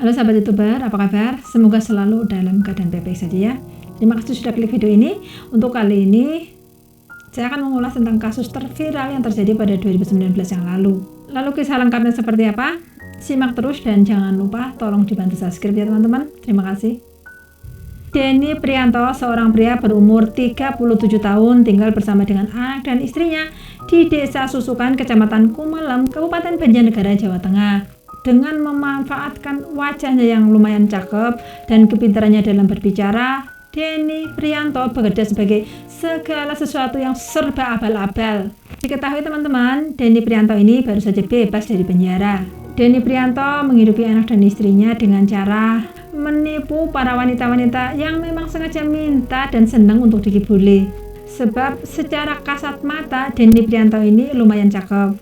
Halo sahabat YouTuber, apa kabar? Semoga selalu dalam keadaan baik-baik saja ya. Terima kasih sudah klik video ini. Untuk kali ini, saya akan mengulas tentang kasus terviral yang terjadi pada 2019 yang lalu. Lalu kisah lengkapnya seperti apa? Simak terus dan jangan lupa tolong dibantu subscribe ya teman-teman. Terima kasih. Denny Prianto, seorang pria berumur 37 tahun, tinggal bersama dengan anak dan istrinya di Desa Susukan, Kecamatan Kumelem, Kabupaten Banjarnegara, Jawa Tengah. Dengan memanfaatkan wajahnya yang lumayan cakep dan kepintarannya dalam berbicara, Denny Prianto bekerja sebagai segala sesuatu yang serba abal-abal. Diketahui teman-teman, Denny Prianto ini baru saja bebas dari penjara. Denny Prianto menghidupi anak dan istrinya dengan cara menipu para wanita-wanita yang memang sengaja minta dan senang untuk dikibuli. Sebab secara kasat mata, Denny Prianto ini lumayan cakep.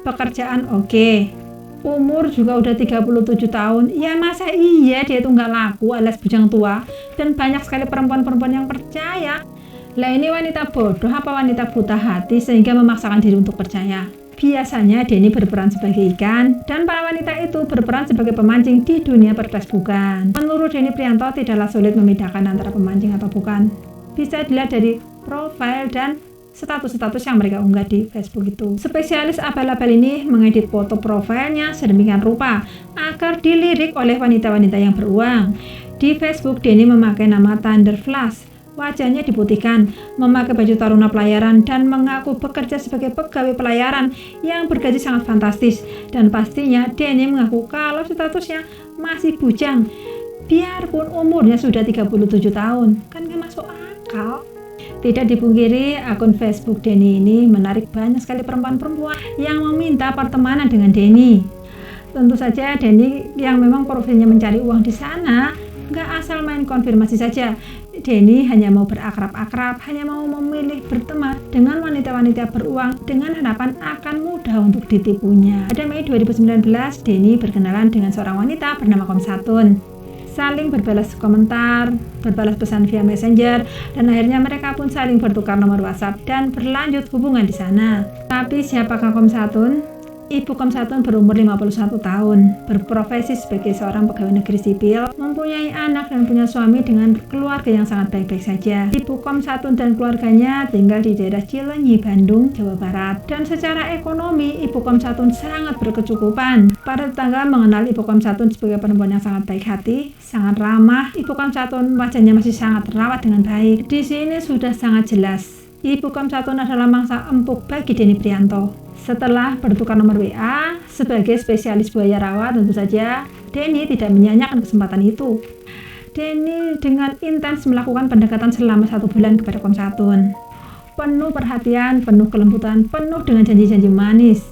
Pekerjaan oke. Umur juga udah 37 tahun. Ya masa iya dia tuh nggak laku alias bujang tua. Dan banyak sekali perempuan-perempuan yang percaya. Lah ini wanita bodoh apa wanita buta hati sehingga memaksakan diri untuk percaya? Biasanya Denny berperan sebagai ikan dan para wanita itu berperan sebagai pemancing di dunia per-Facebookan. Menurut Denny Prianto tidaklah sulit membedakan antara pemancing atau bukan. Bisa dilihat dari profil dan status-status yang mereka unggah di Facebook itu. Spesialis abal-abal ini mengedit foto profilnya sedemikian rupa agar dilirik oleh wanita-wanita yang beruang. Di Facebook, Denny memakai nama Thunderflash. Wajahnya diputihkan, memakai baju taruna pelayaran dan mengaku bekerja sebagai pegawai pelayaran yang bergaji sangat fantastis. Dan pastinya Denny mengaku kalau statusnya masih bujang. Biarpun umurnya sudah 37 tahun, kan gak masuk akal. Tidak dipungkiri, akun Facebook Denny ini menarik banyak sekali perempuan-perempuan yang meminta pertemanan dengan Denny. Tentu saja Denny yang memang profilnya mencari uang di sana, nggak asal main konfirmasi saja. Denny hanya mau berakrab-akrab, hanya mau memilih berteman dengan wanita-wanita beruang dengan harapan akan mudah untuk ditipunya. Pada Mei 2019, Denny berkenalan dengan seorang wanita bernama Komsatun. Saling berbalas komentar, berbalas pesan via Messenger, dan akhirnya mereka pun saling bertukar nomor WhatsApp dan berlanjut hubungan di sana. Tapi siapakah Komsatun? Ibu Komsatun berumur 51 tahun, berprofesi sebagai seorang pegawai negeri sipil, mempunyai anak dan punya suami dengan keluarga yang sangat baik-baik saja. Ibu Komsatun dan keluarganya tinggal di daerah Cileunyi, Bandung, Jawa Barat. Dan secara ekonomi, Ibu Komsatun sangat berkecukupan. Para tetangga mengenal Ibu Komsatun sebagai perempuan yang sangat baik hati, sangat ramah. Ibu Komsatun wajahnya masih sangat terawat dengan baik. Di sini sudah sangat jelas, Ibu Komsatun adalah mangsa empuk bagi Denny Prianto. Setelah bertukar nomor WA sebagai spesialis buaya rawa, tentu saja Denny tidak menyanyiakan kesempatan itu. Denny dengan intens melakukan pendekatan selama 1 bulan kepada Komsatun. Penuh perhatian, penuh kelembutan, penuh dengan janji-janji manis.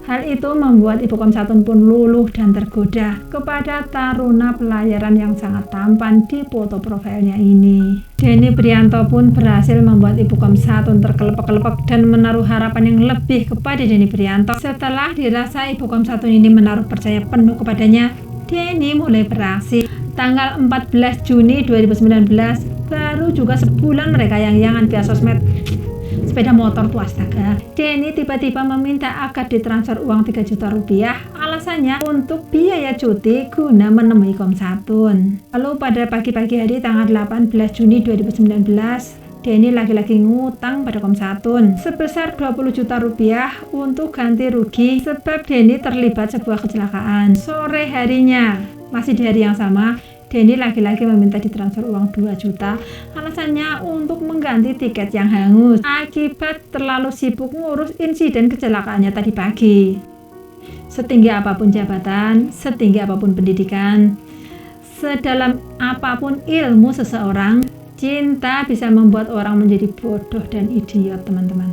Hal itu membuat Ibu Komsatun pun luluh dan tergoda kepada taruna pelayaran yang sangat tampan di foto profilnya ini. Denny Prianto pun berhasil membuat Ibu Komsatun terkelepek-kelepek dan menaruh harapan yang lebih kepada Denny Prianto. Setelah dirasa Ibu Komsatun ini menaruh percaya penuh kepadanya, Denny mulai beraksi. Tanggal 14 Juni 2019, baru juga sebulan mereka yang-yangan via sosmed. Sepeda motor tuh astaga. Denny tiba-tiba meminta agar ditransfer uang 3 juta rupiah, alasannya untuk biaya cuti guna menemui Komsatun. Lalu pada pagi-pagi hari tanggal 18 Juni 2019, Denny lagi-lagi ngutang pada Komsatun sebesar 20 juta rupiah untuk ganti rugi sebab Denny terlibat sebuah kecelakaan. Sore harinya, masih di hari yang sama, Denny lagi-lagi meminta ditransfer uang 2 juta, alasannya untuk mengganti tiket yang hangus akibat terlalu sibuk ngurus insiden kecelakaannya tadi pagi. Setinggi apapun jabatan, setinggi apapun pendidikan, sedalam apapun ilmu seseorang, cinta bisa membuat orang menjadi bodoh dan idiot, teman-teman.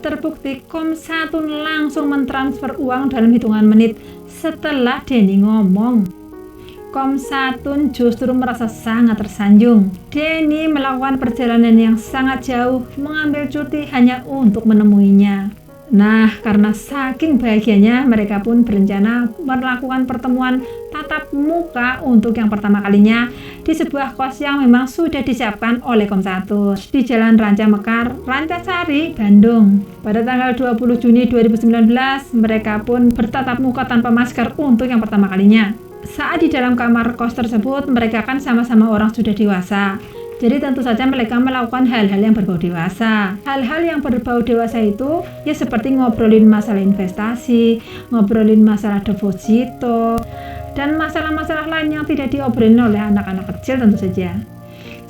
Terbukti Komsatun langsung mentransfer uang dalam hitungan menit setelah Denny ngomong. Komsatun justru merasa sangat tersanjung. Denny melakukan perjalanan yang sangat jauh, mengambil cuti hanya untuk menemuinya. Nah, karena saking bahagianya, mereka pun berencana melakukan pertemuan tatap muka untuk yang pertama kalinya di sebuah kos yang memang sudah disiapkan oleh Komsatun di Jalan Ranca Mekar, Rancasari, Bandung. Pada tanggal 20 Juni 2019, mereka pun bertatap muka tanpa masker untuk yang pertama kalinya. Saat di dalam kamar kos tersebut, mereka kan sama-sama orang sudah dewasa. Jadi tentu saja mereka melakukan hal-hal yang berbau dewasa. Hal-hal yang berbau dewasa itu ya seperti ngobrolin masalah investasi, ngobrolin masalah deposito, dan masalah-masalah lain yang tidak diobrolin oleh anak-anak kecil tentu saja.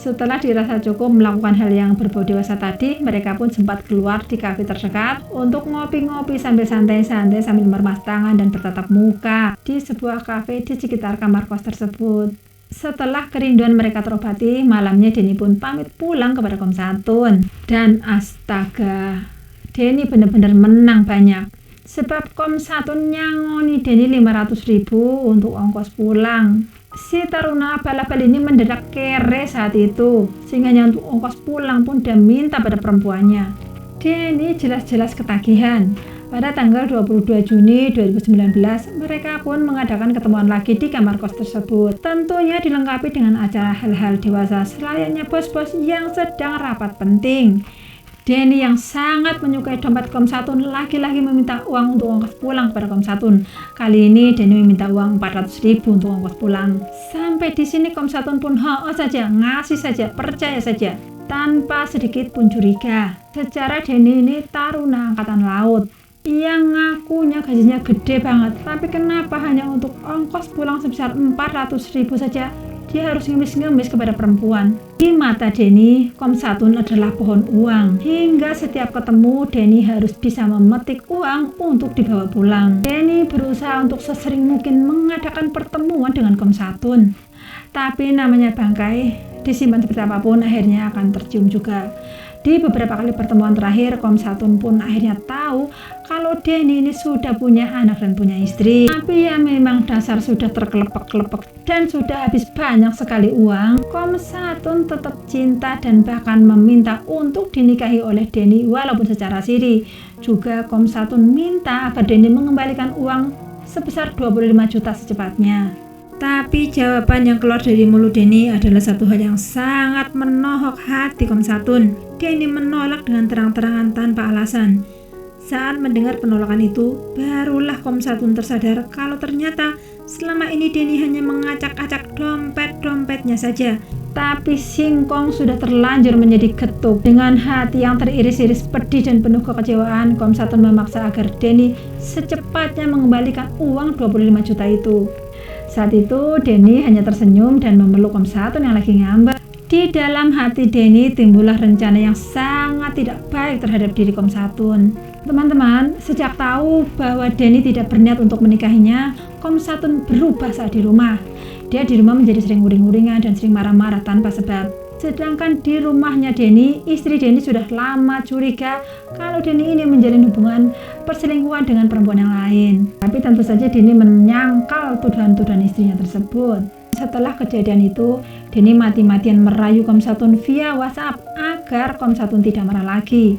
Setelah dirasa cukup melakukan hal yang berbau dewasa tadi, mereka pun sempat keluar di kafe terdekat untuk ngopi-ngopi sambil santai-santai sambil meremas tangan dan bertatap muka di sebuah kafe di sekitar kamar kos tersebut. Setelah kerinduan mereka terobati, malamnya Denny pun pamit pulang kepada Kom Satun. Dan astaga, Denny benar-benar menang banyak. Sebab Kom Satun nyangoni Denny 500.000 untuk ongkos pulang. Si taruna abal-abal ini mendadak kere saat itu, sehingga untuk ongkos pulang pun dia minta pada perempuannya. Denny jelas-jelas ketagihan. Pada tanggal 22 Juni 2019, mereka pun mengadakan ketemuan lagi di kamar kos tersebut. Tentunya dilengkapi dengan acara hal-hal dewasa selayaknya bos-bos yang sedang rapat penting. Denny yang sangat menyukai dompet Kom Satun lagi-lagi meminta uang untuk ongkos pulang kepada Kom Satun. Kali ini Denny meminta uang 400.000 untuk ongkos pulang. Sampai di sini Kom Satun pun saja, ngasih saja, percaya saja, tanpa sedikit pun curiga. Secara Denny ini taruna angkatan laut yang ngakunya gajinya gede banget, tapi kenapa hanya untuk ongkos pulang sebesar 400.000 saja dia harus ngemis-ngemis kepada perempuan? Di mata Denny, Kom Satun adalah pohon uang. Hingga setiap ketemu, Denny harus bisa memetik uang untuk dibawa pulang. Denny berusaha untuk sesering mungkin mengadakan pertemuan dengan Kom Satun. Tapi namanya bangkai, disimpan seperti apapun akhirnya akan tercium juga. Di beberapa kali pertemuan terakhir, Kom Satun pun akhirnya tahu kalau Denny ini sudah punya anak dan punya istri. Tapi ya memang dasar sudah terkelepek-kelepek dan sudah habis banyak sekali uang, Kom Satun tetap cinta dan bahkan meminta untuk dinikahi oleh Denny walaupun secara siri. Juga Kom Satun minta agar Denny mengembalikan uang sebesar 25 juta secepatnya. Tapi jawaban yang keluar dari mulut Denny adalah satu hal yang sangat menohok hati Kom Satun. Denny menolak dengan terang-terangan tanpa alasan. Saat mendengar penolakan itu, barulah Kom Satun tersadar kalau ternyata selama ini Denny hanya mengacak-acak dompet-dompetnya saja. Tapi singkong sudah terlanjur menjadi getuk. Dengan hati yang teriris-iris pedih dan penuh kekecewaan, Kom Satun memaksa agar Denny secepatnya mengembalikan uang 25 juta itu. Saat itu Denny hanya tersenyum dan memeluk Kom Satun yang lagi ngambek. Di dalam hati Denny timbullah rencana yang sangat tidak baik terhadap diri Kom Satun. Teman-teman, sejak tahu bahwa Denny tidak berniat untuk menikahinya, Kom Satun berubah saat di rumah. Dia di rumah menjadi sering uring-uringan dan sering marah-marah tanpa sebab. Sedangkan di rumahnya Denny, istri Denny sudah lama curiga kalau Denny ini menjalin hubungan perselingkuhan dengan perempuan yang lain. Tapi tentu saja Denny menyangkal tuduhan-tuduhan istrinya tersebut. Setelah kejadian itu, Denny mati-matian merayu Kom Satun via WhatsApp agar Kom Satun tidak marah lagi.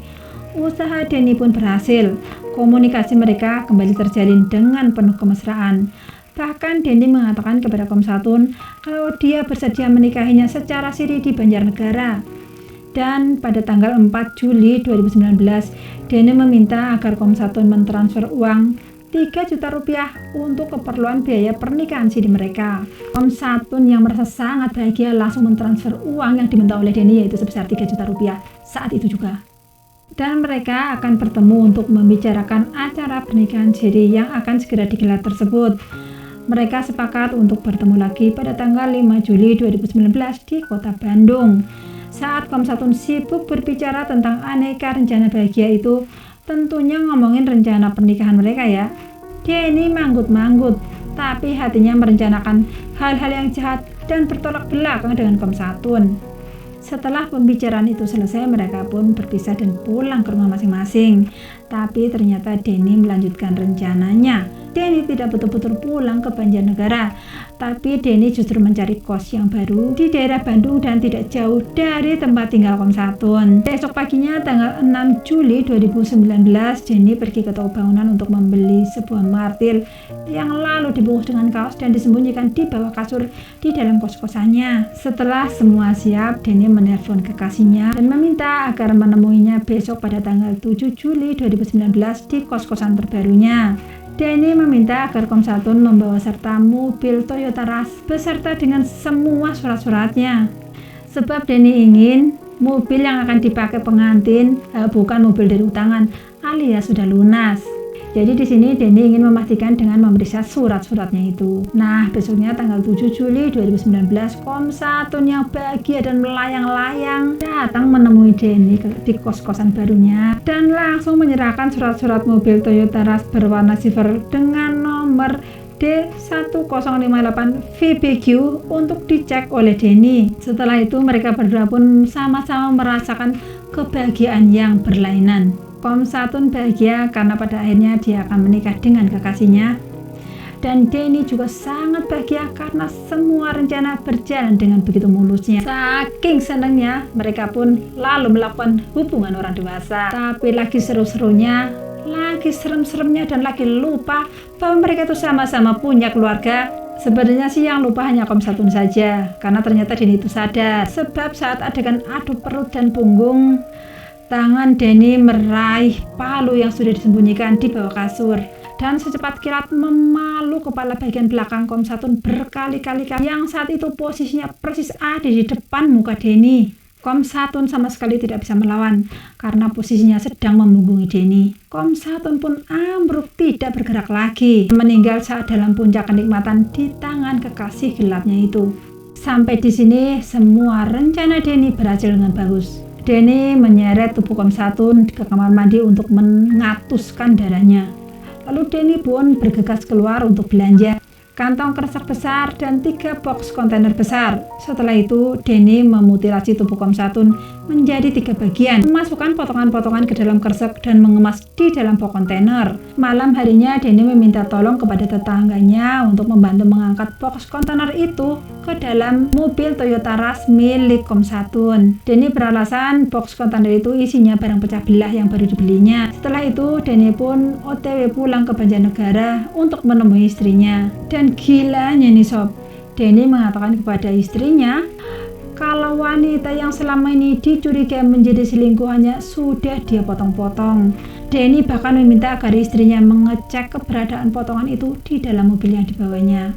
Usaha Denny pun berhasil. Komunikasi mereka kembali terjalin dengan penuh kemesraan. Bahkan Denny mengatakan kepada Kom Satun kalau dia bersedia menikahinya secara siri di Banjarnegara. Dan pada tanggal 4 Juli 2019, Denny meminta agar Kom Satun mentransfer uang 3 juta rupiah untuk keperluan biaya pernikahan siri mereka. Kom Satun yang merasa sangat bahagia langsung mentransfer uang yang diminta oleh Denny, yaitu sebesar 3 juta rupiah saat itu juga. Dan mereka akan bertemu untuk membicarakan acara pernikahan siri yang akan segera digelar tersebut. Mereka sepakat untuk bertemu lagi pada tanggal 5 Juli 2019 di kota Bandung. Saat Kom Satun sibuk berbicara tentang aneka rencana bahagia itu, tentunya ngomongin rencana pernikahan mereka ya. Denny manggut-manggut, tapi hatinya merencanakan hal-hal yang jahat dan bertolak belakang dengan Kom Satun. Setelah pembicaraan itu selesai, mereka pun berpisah dan pulang ke rumah masing-masing. Tapi ternyata Denny melanjutkan rencananya. Denny tidak betul-betul pulang ke Banjarnegara, tapi Denny justru mencari kos yang baru di daerah Bandung dan tidak jauh dari tempat tinggal Kom Satun. Esok paginya tanggal 6 Juli 2019, Denny pergi ke toko bangunan untuk membeli sebuah martil yang lalu dibungkus dengan kaos dan disembunyikan di bawah kasur di dalam kos-kosannya. Setelah semua siap, Denny menelpon kekasihnya dan meminta agar menemuinya besok pada tanggal 7 Juli 2019 di kos-kosan terbarunya. Denny meminta agar Komsatun membawa serta mobil Toyota Rush beserta dengan semua surat-suratnya. Sebab Denny ingin mobil yang akan dipakai pengantin bukan mobil dari utangan alias sudah lunas. Jadi di sini Denny ingin memastikan dengan memeriksa surat-suratnya itu. Nah, besoknya tanggal 7 Juli 2019, Komsatun yang bahagia dan melayang-layang datang menemui Denny di kos-kosan barunya dan langsung menyerahkan surat-surat mobil Toyota Rush berwarna silver dengan nomor D1058 VBQ untuk dicek oleh Denny. Setelah itu mereka berdua pun sama-sama merasakan kebahagiaan yang berlainan. Komsatun bahagia karena pada akhirnya dia akan menikah dengan kekasihnya, dan Denny juga sangat bahagia karena semua rencana berjalan dengan begitu mulusnya. Saking senangnya, mereka pun lalu melakukan hubungan orang dewasa. Tapi lagi seru-serunya, lagi serem-seremnya, dan lagi lupa bahwa mereka itu sama-sama punya keluarga. Sebenarnya sih yang lupa hanya Komsatun saja, karena ternyata Denny itu sadar. Sebab saat adegan adu perut dan punggung, tangan Denny meraih palu yang sudah disembunyikan di bawah kasur dan secepat kilat memalu kepala bagian belakang Komsatun berkali-kali yang saat itu posisinya persis ada di depan muka Denny. Komsatun sama sekali tidak bisa melawan karena posisinya sedang membungkungi Denny. Komsatun pun ambruk tidak bergerak lagi, meninggal saat dalam puncak kenikmatan di tangan kekasih gelapnya itu. Sampai di sini semua rencana Denny berhasil dengan bagus. Denny menyeret tubuh Komsatun ke kamar mandi untuk mengatuskan darahnya. Lalu Denny pun bergegas keluar untuk belanja kantong kresek besar dan 3 box kontainer besar. Setelah itu Denny memutilasi tubuh Komsatun menjadi 3 bagian, memasukkan potongan-potongan ke dalam kresek dan mengemas di dalam box kontainer. Malam harinya Denny meminta tolong kepada tetangganya untuk membantu mengangkat box kontainer itu ke dalam mobil Toyota Rush milik Komsatun. Denny beralasan box kontainer itu isinya barang pecah belah yang baru dibelinya. Setelah itu Denny pun OTW pulang ke Banjarnegara untuk menemui istrinya. Dan gilanya nih sob, Denny mengatakan kepada istrinya kalau wanita yang selama ini dicurigai menjadi selingkuhannya sudah dia potong-potong. Denny bahkan meminta agar istrinya mengecek keberadaan potongan itu di dalam mobil yang dibawanya.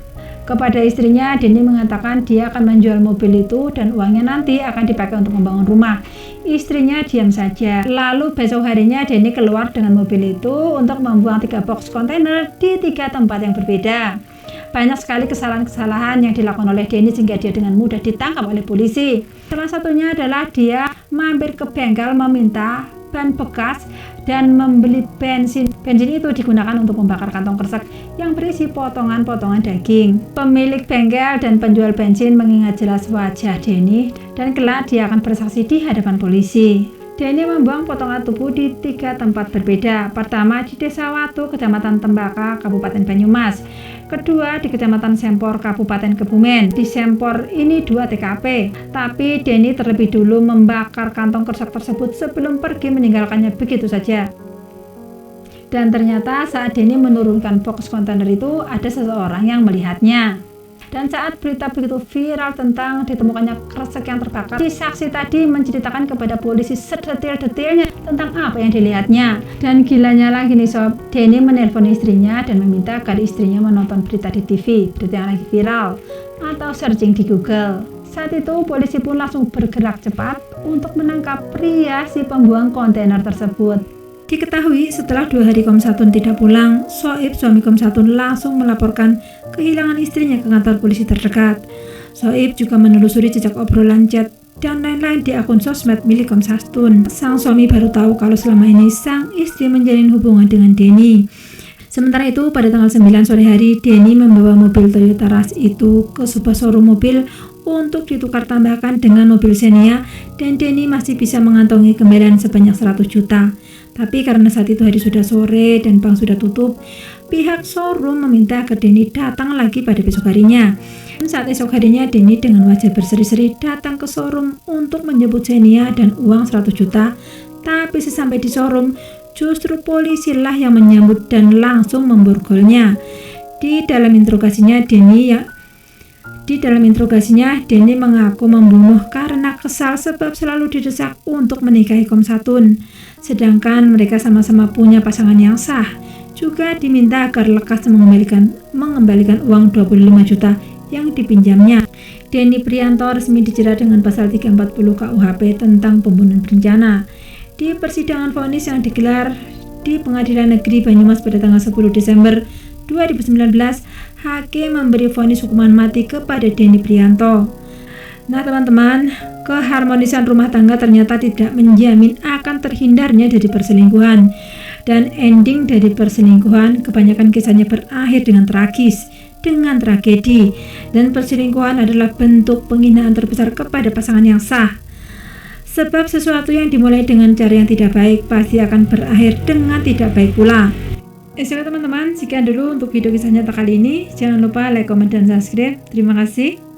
Kepada istrinya, Denny mengatakan dia akan menjual mobil itu dan uangnya nanti akan dipakai untuk membangun rumah. Istrinya diam saja. Lalu besok harinya Denny keluar dengan mobil itu untuk membuang 3 box kontainer di 3 tempat yang berbeda. Banyak sekali kesalahan-kesalahan yang dilakukan oleh Denny sehingga dia dengan mudah ditangkap oleh polisi. Salah satunya adalah dia mampir ke bengkel meminta ban bekas dan membeli bensin. Bensin itu digunakan untuk membakar kantong kresek yang berisi potongan-potongan daging. Pemilik bengkel dan penjual bensin mengingat jelas wajah Denny dan kelak dia akan bersaksi di hadapan polisi. Denny membuang potongan tubuh di 3 tempat berbeda. Pertama di Desa Watu, Kecamatan Tembaka, Kabupaten Banyumas. Kedua di Kecamatan Sempor, Kabupaten Kebumen. Di Sempor ini 2 TKP. Tapi Denny terlebih dulu membakar kantong kresek tersebut sebelum pergi meninggalkannya begitu saja. Dan ternyata saat Denny menurunkan box kontainer itu ada seseorang yang melihatnya. Dan saat berita begitu viral tentang ditemukannya kresek yang terbakar, si saksi tadi menceritakan kepada polisi sedetail-detailnya tentang apa yang dilihatnya. Dan gilanya lagi nih sob, Denny menelpon istrinya dan meminta agar istrinya menonton berita di TV, berita yang lagi viral, atau searching di Google. Saat itu polisi pun langsung bergerak cepat untuk menangkap pria si pembuang kontainer tersebut. Diketahui setelah 2 hari Komsatun tidak pulang, Soib suami Komsatun langsung melaporkan kehilangan istrinya ke kantor polisi terdekat. Soib juga menelusuri jejak obrolan chat dan lain-lain di akun sosmed milik Komsatun. Sang suami baru tahu kalau selama ini sang istri menjalin hubungan dengan Denny. Sementara itu pada tanggal 9 sore hari, Denny membawa mobil Toyota Rush itu ke sebuah showroom mobil untuk ditukar tambahkan dengan mobil Xenia, dan Denny masih bisa mengantongi kembalian sebanyak 100 juta. Tapi karena saat itu hari sudah sore dan bank sudah tutup, pihak showroom meminta agar Denny datang lagi pada besok harinya. Dan saat esok harinya, Denny dengan wajah berseri-seri datang ke showroom untuk menjemput Xenia dan uang 100 juta. Tapi sesampai di showroom, justru polisi lah yang menyambut dan langsung memborgolnya. Di dalam interogasinya, Denny mengaku membunuh karena kesal sebab selalu didesak untuk menikahi Komsatun. Sedangkan mereka sama-sama punya pasangan yang sah. juga diminta agar lekas mengembalikan uang 25 juta yang dipinjamnya. Denny Prianto resmi dijerat dengan pasal 340 KUHP tentang pembunuhan berencana. Di persidangan vonis yang digelar di Pengadilan Negeri Banyumas pada tanggal 10 Desember 2019, hakim memberi vonis hukuman mati kepada Denny Prianto. Nah teman-teman, keharmonisan rumah tangga ternyata tidak menjamin akan terhindarnya dari perselingkuhan. Dan ending dari perselingkuhan kebanyakan kisahnya berakhir dengan tragis, dengan tragedi. Dan perselingkuhan adalah bentuk penghinaan terbesar kepada pasangan yang sah. Sebab sesuatu yang dimulai dengan cara yang tidak baik pasti akan berakhir dengan tidak baik pula. Oke teman-teman, sekian dulu untuk video kisah nyata kali ini. Jangan lupa like, comment, dan subscribe. Terima kasih.